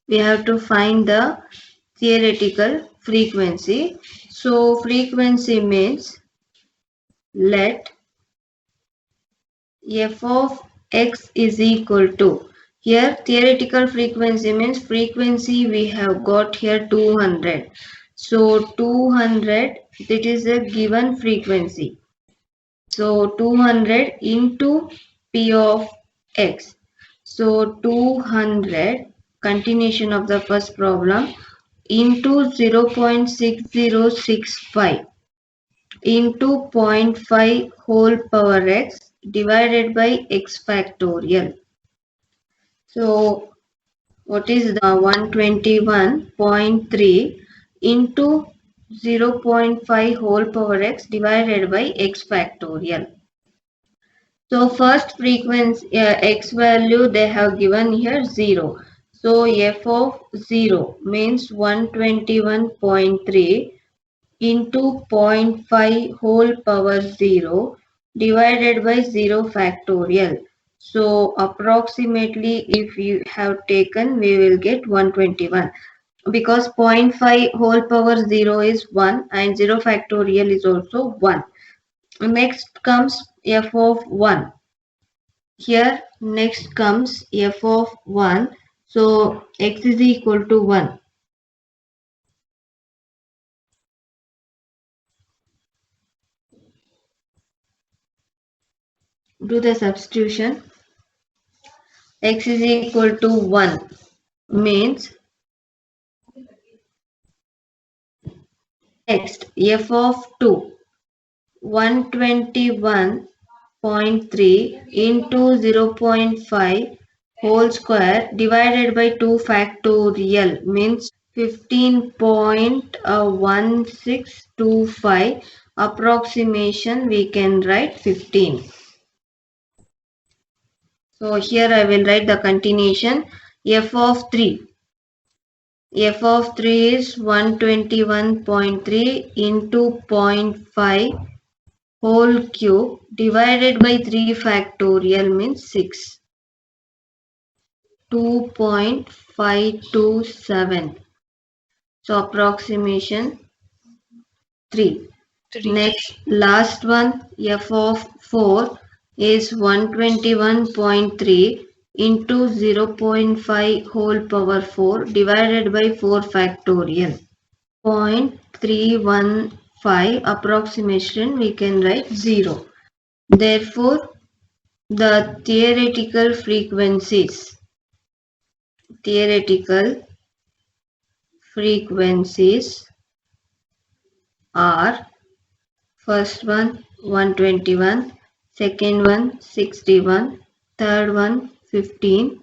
we have to find the theoretical frequency. So frequency means let f of x is equal to, here theoretical frequency means frequency we have got here 200. So 200, that is a given frequency. So 200 into p of x. So 200, continuation of the first problem, into 0.6065 into 0 0.5 whole power x divided by x factorial. So what is the 121.3 into 0.5 whole power x divided by x factorial. So first frequency x value they have given here 0. So f of 0 means 121.3 into 0 0.5 whole power 0 divided by 0 factorial. So approximately if you have taken, we will get 121, because 0 0.5 whole power 0 is 1 and 0 factorial is also 1. Next comes f of 1. Here next comes f of 1. So x is equal to 1. Do the substitution. X is equal to 1 means, next f of 2, 121.3 into 0.5 whole square divided by 2 factorial means 15.1625, approximation we can write 15. So here I will write the continuation. F of 3. F of 3 is 121.3 into 0.5 whole cube divided by 3 factorial means 6. 2.527. So approximation 3. 3. Next, last one, f of 4 is 121.3 into 0.5 whole power 4 divided by 4 factorial. 0.315, approximation we can write 0. Therefore, the theoretical frequencies are, first one 121, second one 61, third one 15,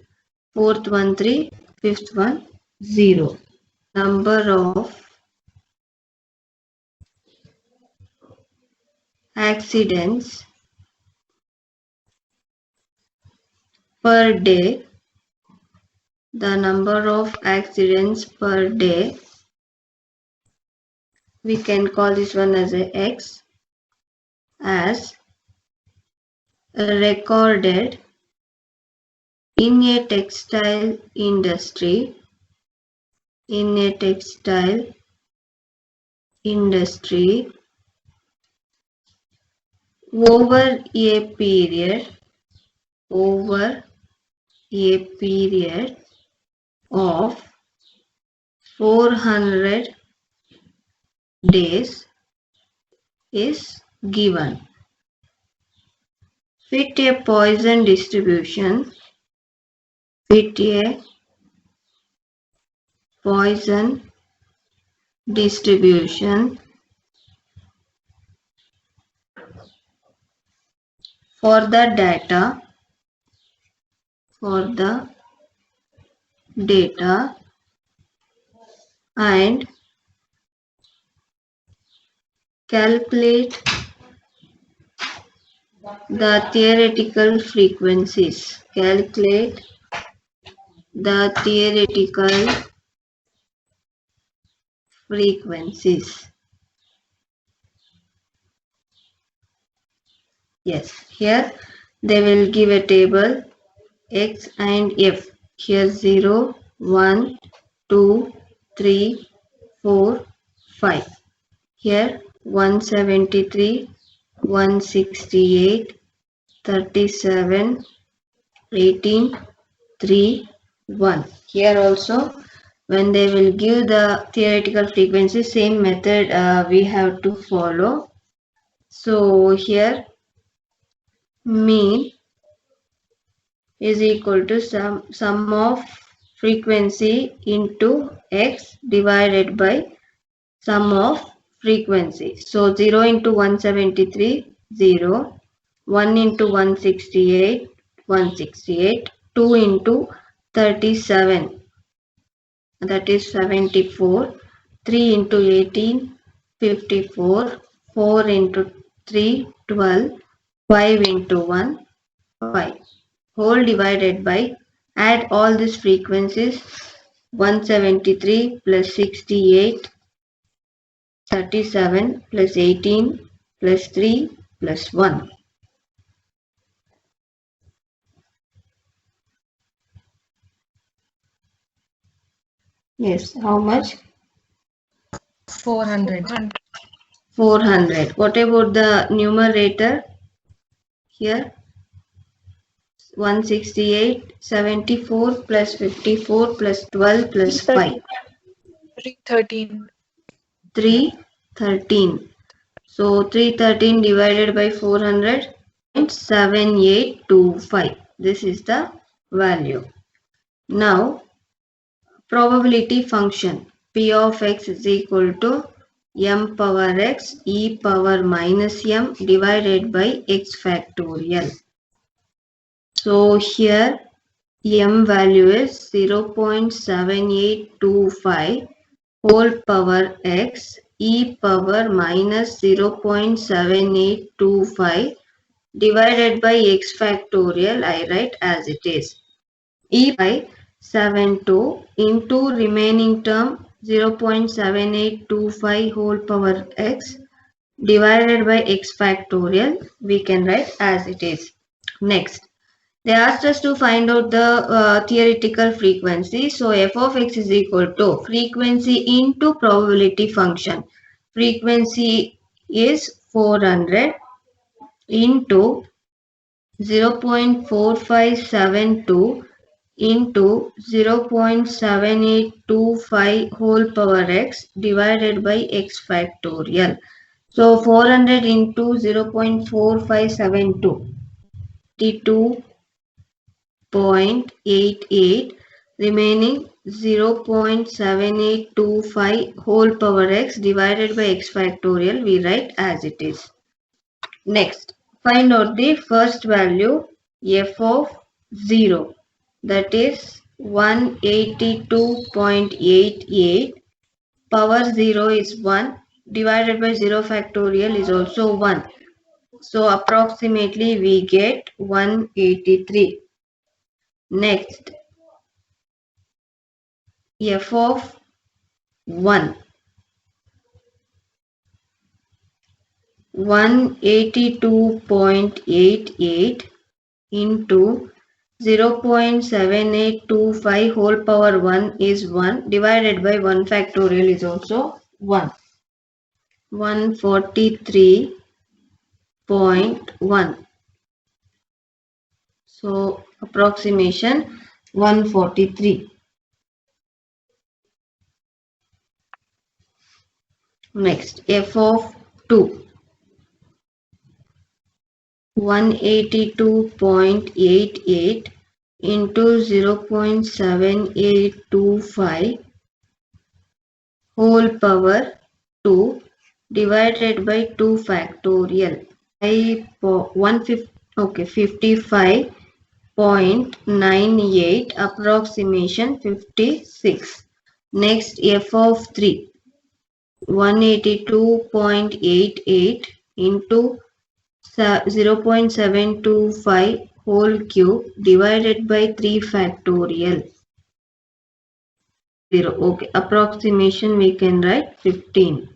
fourth one 3, fifth one 0. Number of accidents per day, the number of accidents per day, we can call this one as a x, as recorded in a textile industry over a period of 400 days is given. Fit a Poisson distribution for the data and calculate the theoretical frequencies. Yes, here they will give a table x and f. Here 0, 1, 2, 3, 4, 5. Here 173, 168, 37, 18, 3, 1. Here also when they will give the theoretical frequency, same method we have to follow. So here mean is equal to sum of frequency into x divided by sum of frequency. So 0 into 173, 0, 1 into 168, 168, 2 into 37, that is 74, 3 into 18, 54, 4 into 3, 12, 5 into 1, 5. Whole divided by, add all these frequencies, 173 plus 68, 37 plus 18 plus 3 plus 1. Yes, how much? 400. 400. What about the numerator? Here 168, 74 plus 54 plus 12 plus 5. 313. 313. So 313 divided by 400, 0.7825. This is the value. Now probability function P of x is equal to m power x e power minus m divided by x factorial. So here m value is 0.7825 whole power x e power minus 0.7825 divided by x factorial. I write as it is. E by 72 into remaining term 0.7825 whole power x divided by x factorial, we can write as it is. Next, they asked us to find out the theoretical frequency. So f of x is equal to frequency into probability function. Frequency is 400 into 0.4572 into 0.7825 whole power x divided by x factorial. So 400 into 0.4572, 32.88, remaining 0.7825 whole power x divided by x factorial, we write as it is. Next, find out the first value f of 0, that is 182.88. Power 0 is 1 divided by 0 factorial is also 1. So approximately we get 183. Next, f of 1, 182.88 into 0.7825 whole power 1 is 1 divided by 1 factorial is also 1. 143.1. So approximation 143. Next, f of 2, 182.88 into 0.7825 whole power 2 divided by 2 factorial. 55.98, approximation 56. Next, f of 3, 182.88 into 0.725 whole cube divided by 3 factorial. 0. Okay, approximation we can write 15.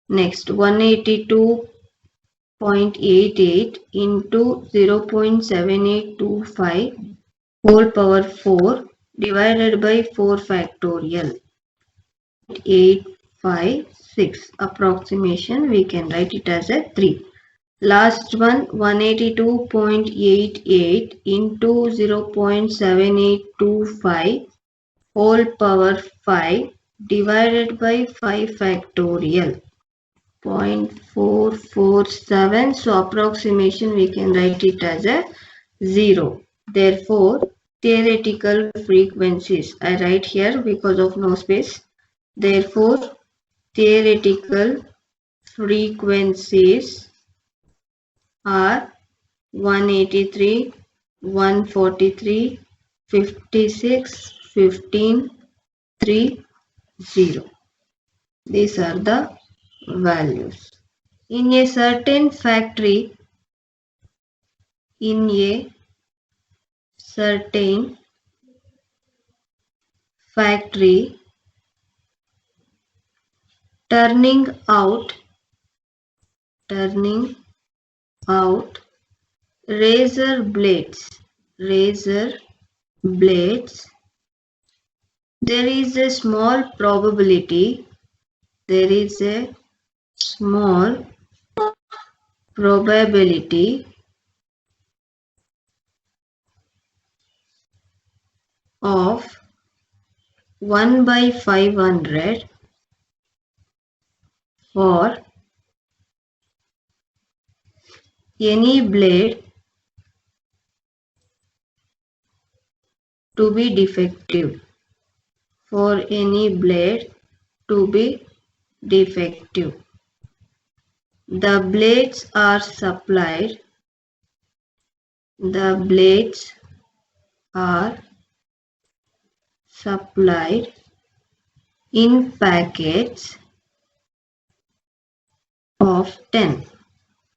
Next, 182.88 into 0.7825 whole power 4 divided by 4 factorial. 856 approximation, we can write it as a 3. Last one, 182.88 into 0.7825 whole power 5 divided by 5 factorial. 0.447, so approximation we can write it as a 0. Therefore, theoretical frequencies, I write here because of no space. Therefore, theoretical frequencies are 183, 143, 56, 15, 3, 0. These are the values. In a certain factory, turning out razor blades, there is a small probability of 1 by 500 for any blade to be defective. The blades are supplied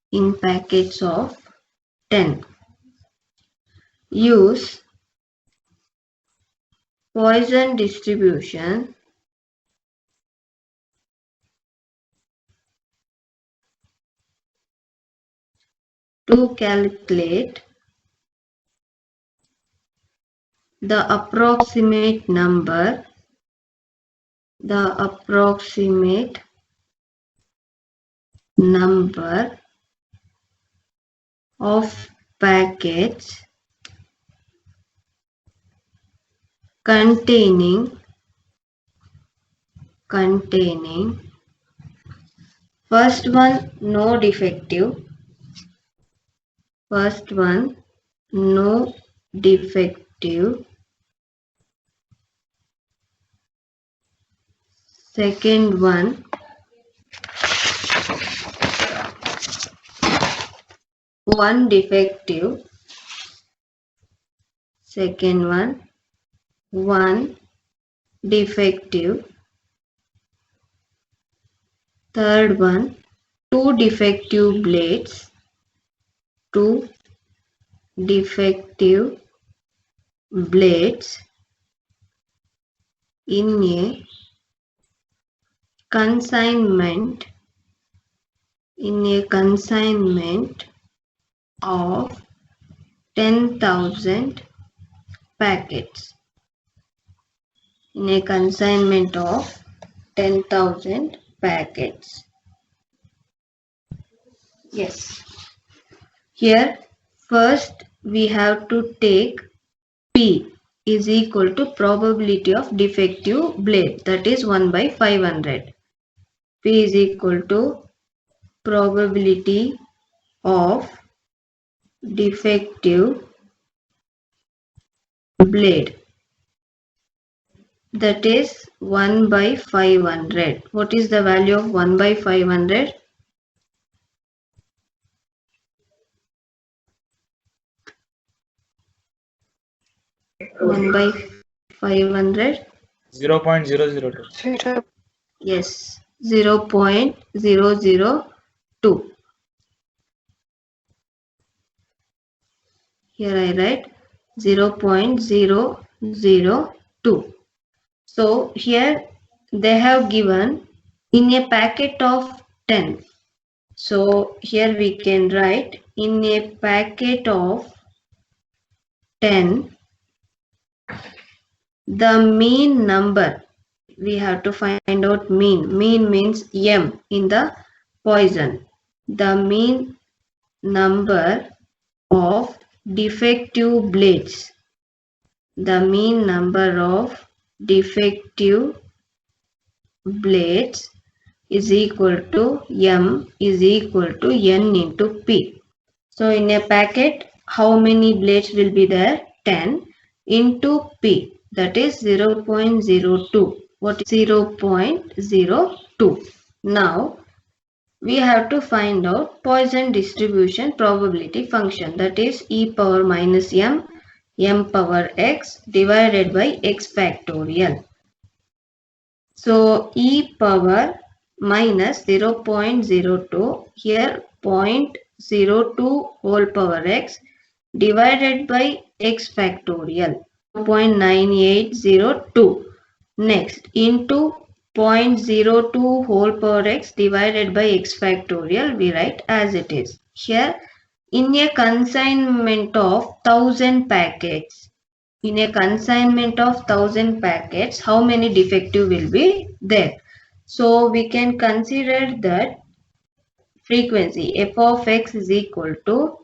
in packets of 10. Use Poisson distribution to calculate the approximate number of packets containing first one no defective, second one one defective, third one two defective blades, in a consignment of 10,000 packets. Yes. Here first we have to take P is equal to probability of defective blade, that is 1 by 500. P is equal to probability of defective blade, that is 1 by 500. What is the value of 1 by 500? 1 by 500? 0.002. Yes, 0.002. Here I write 0.002. So here they have given in a packet of 10. So here we can write in a packet of 10 The mean number, we have to find out mean. Mean means M in the Poisson. The mean number of defective blades. The mean number of defective blades is equal to M is equal to N into P. So in a packet, how many blades will be there? 10 into P, that is 0.02. What is 0.02? Now we have to find out Poisson distribution probability function, that is e power minus m, m power x divided by x factorial. So e power minus 0.02, here 0.02 whole power x divided by x factorial 0.9802. Next into 0.02 whole power x divided by x factorial, we write as it is. Here in a consignment of 1000 packets, in a consignment of 1000 packets, how many defective will be there? So we can consider that frequency f of x is equal to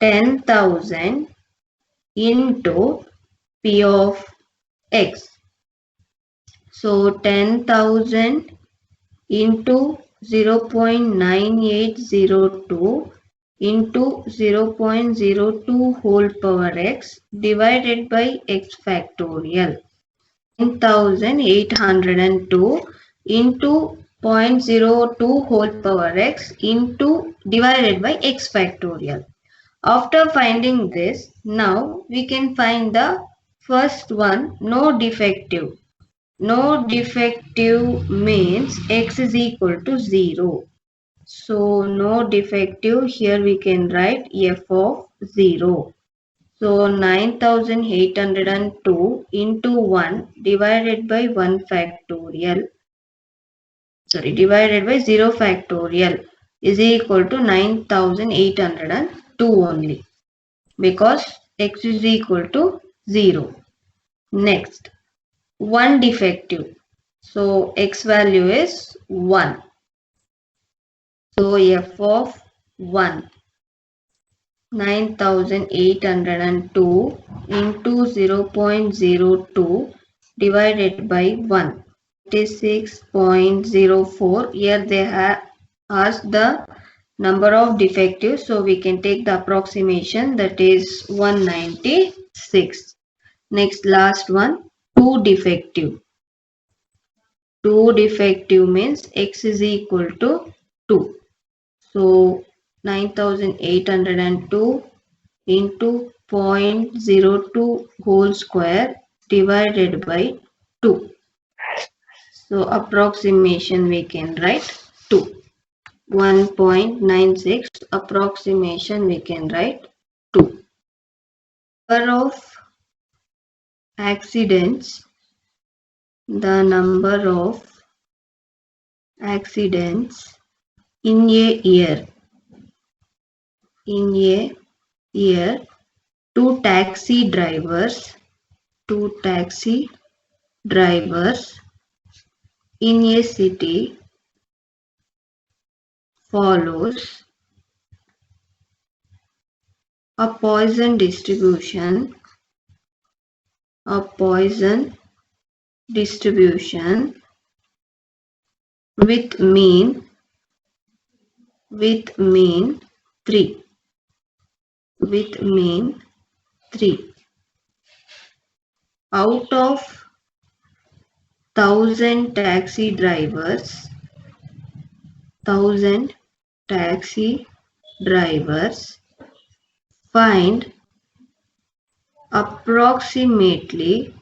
10,000 into p of x. So 10,000 into 0.9802 into 0.02 whole power x divided by x factorial. 10,802 into 0.02 whole power x into divided by x factorial. After finding this, now we can find the first one, no defective. No defective means x is equal to 0. So no defective, here we can write f of 0. So 9802 into 1 divided by 1 factorial, divided by 0 factorial is equal to 9802 only, because x is equal to 0. Next, 1 defective. So x value is 1. So f of 1, 9802 into 0.02 divided by 1, it is 6.04. Here they have asked the number of defectives, so we can take the approximation, that is 196. Next, last one, 2 defective. 2 defective means x is equal to 2. So 9802 into 0.02 whole square divided by 2. So approximation we can write 2. 1.96 approximation we can write 2. Number of accidents, the number of accidents in a year. In a year, two taxi drivers in a city follows a Poisson distribution with mean 3. Out of 1000 taxi drivers, find approximately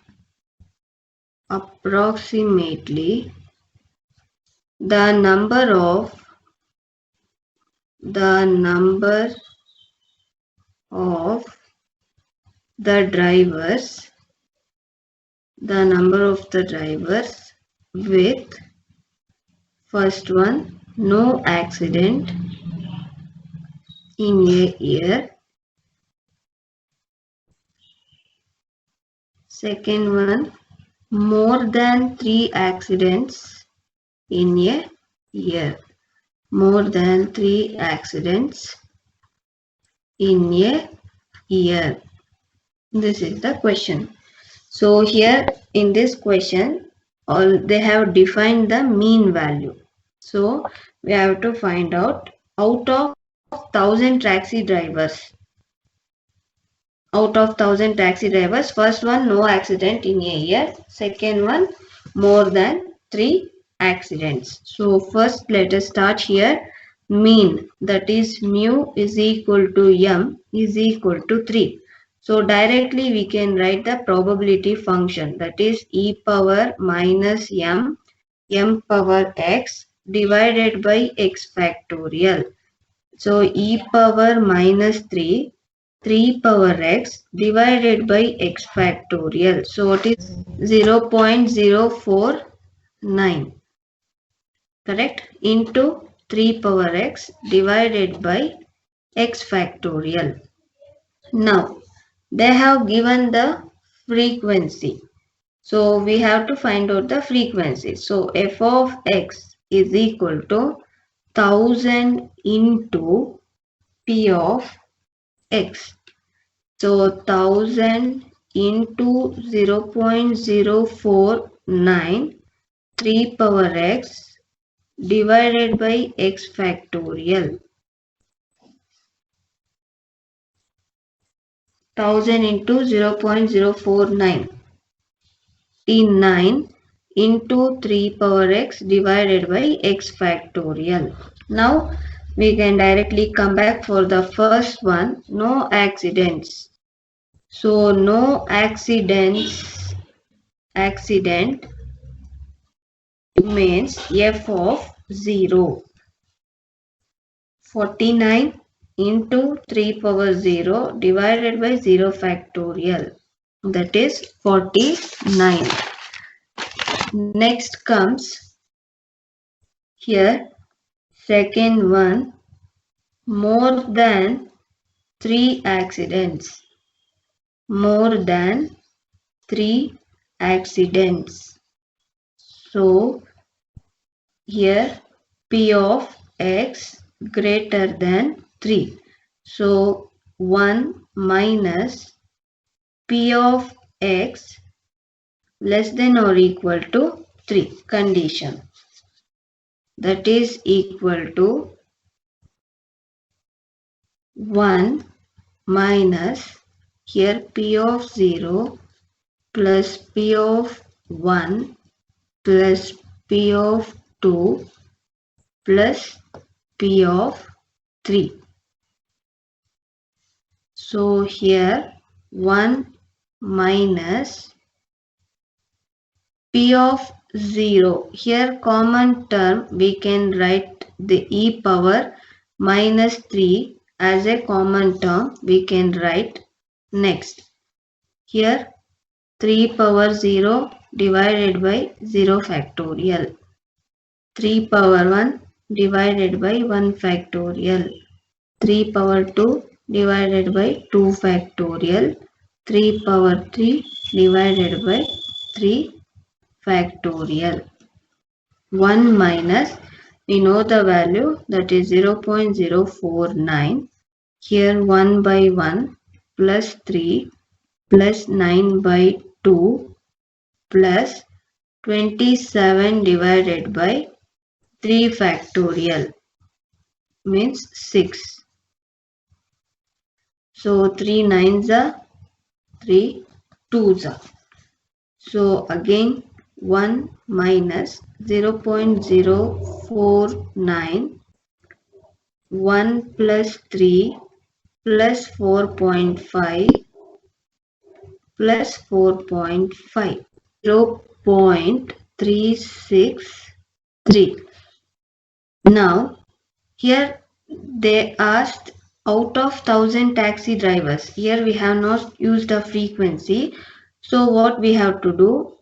the number of the drivers with, first one, no accident in a year. Second one, more than 3 accidents in a year. More than 3 accidents in a year. This is the question. So here in this question, all they have defined the mean value. So we have to find out of 1000 taxi drivers. Out of 1000 taxi drivers, first one no accident in a year. Second one more than 3 accidents. So first let us start here. Mean, that is mu is equal to m is equal to 3. So directly we can write the probability function, that is e power minus m power x divided by x factorial. So e power minus 3 power x divided by x factorial. So it is 0.049, correct, into 3 power x divided by x factorial. Now they have given the frequency. So we have to find out the frequency. So f of x is equal to 1000 into p of x. So 1000 into 0.049 3 power x divided by x factorial. 1000 into 0.049 9 into 3 power x divided by x factorial. Now we can directly come back for the first one, no accidents. So no accident means f of 0. 49 into 3 power 0 divided by 0 factorial, that is 49. Next comes here second one, more than 3 accidents. More than 3 accidents. So here p of x greater than 3. So 1 minus p of x less than or equal to 3 condition. That is equal to 1 minus here p of 0 plus p of 1 plus p of 2 plus p of 3. So here 1 minus p of 0. Here common term we can write the e power minus 3 as a common term we can write. Next here 3 power 0 divided by 0 factorial. 3 power 1 divided by 1 factorial. 3 power 2 divided by 2 factorial. 3 power 3 divided by 3 factorial. 1 minus, we know the value, that is 0.049. Here 1 by 1 plus 3 plus 9 by 2 plus 27 divided by 3 factorial means 6. So 3 9s are 3 2s are. So again 1 minus 0.049, 1 plus 3 plus 4.5 plus 4.5, 0.363. Now here they asked out of 1000 taxi drivers. Here we have not used the frequency. So what we have to do?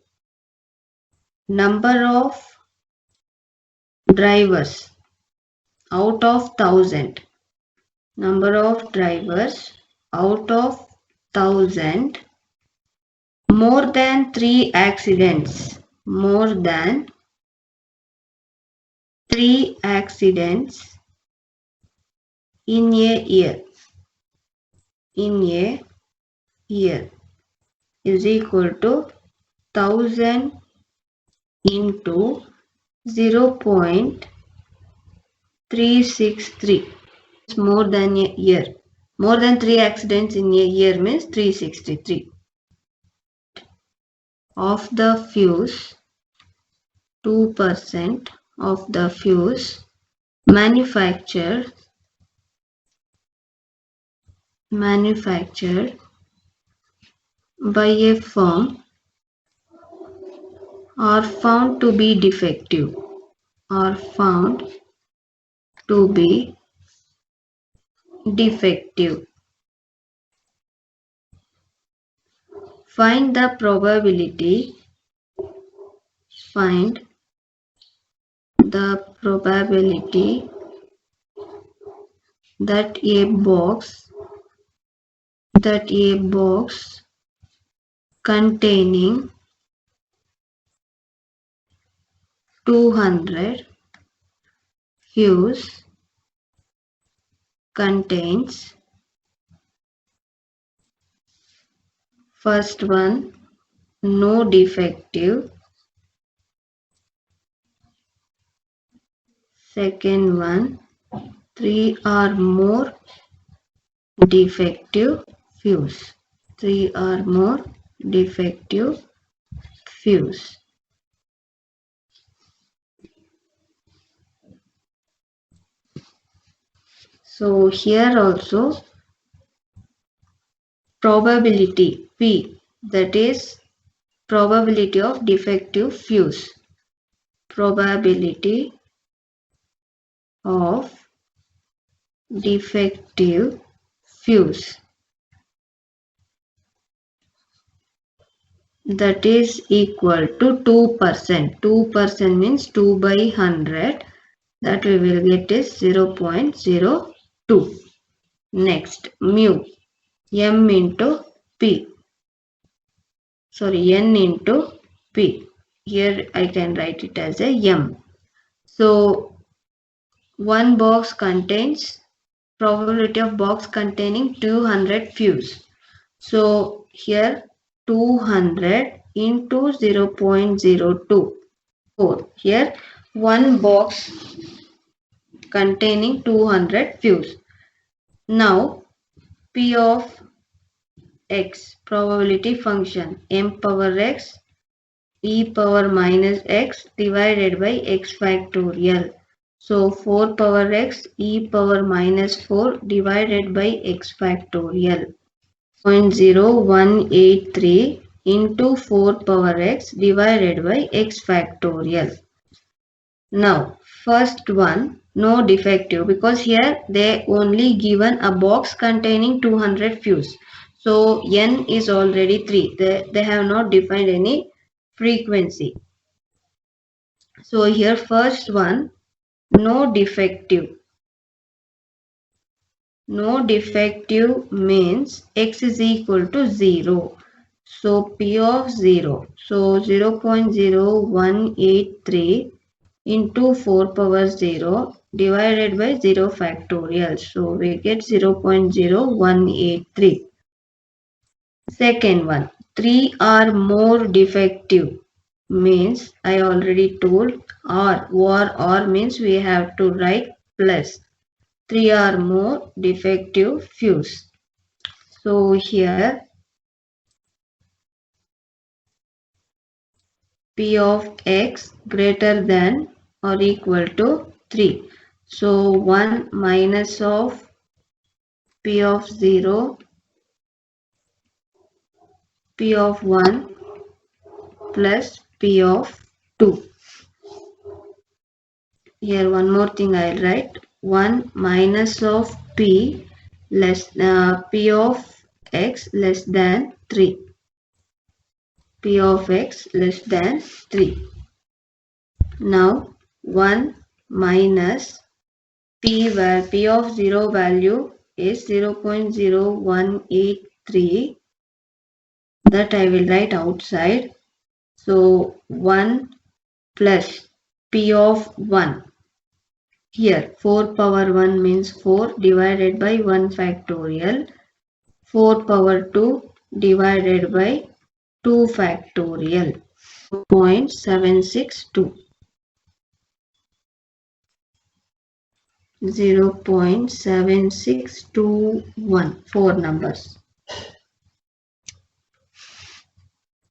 Number of drivers out of 1000. Number of drivers out of 1000 more than 3 accidents, more than 3 accidents in a year, in a year is equal to 1000 into 0.363. It's more than a year. More than 3 accidents in a year means 363. Of the fuse, 2% of the fuse manufactured by a firm are found to be defective, are found to be defective. Find the probability, find the probability that a box containing 200 fuse contains first one no defective, second one 3 or more defective fuse, 3 or more defective fuse. So here also probability P, that is probability of defective fuse, probability of defective fuse, that is equal to 2%. 2% means 2 by 100, that we will get is 0.02. Next, mu, m into p, sorry, n into p. Here I can write it as a m. So one box contains, probability of box containing 200 fuse. So here 200 into 0.02. Here one box containing 200 fuse. Now P of x, probability function, m power x e power minus x divided by x factorial. So 4 power x e power minus 4 divided by x factorial. 0.0183 into 4 power x divided by x factorial. Now first one no defective, because here they only given a box containing 200 fuse. So n is already 3. They have not defined any frequency. So here first one no defective. No defective means x is equal to 0. So P of 0. So 0.0183 into 4 power 0 divided by 0 factorial. So we get 0.0183. Second one, 3 or more defective means I already told or means we have to write plus 3 or more defective fuse. So here P of x greater than or equal to 3. So 1 minus of P of 0, P of 1 plus P of 2. Here one more thing I'll write, 1 minus of P less P of x less than 3. P of x less than 3. Now 1 minus P, where P of 0 value is 0.0183. that I will write outside. So 1 plus P of 1. Here 4 power 1 means 4 divided by 1 factorial. 4 power 2 divided by 2 factorial. 0.762. 0.7621. 4 numbers.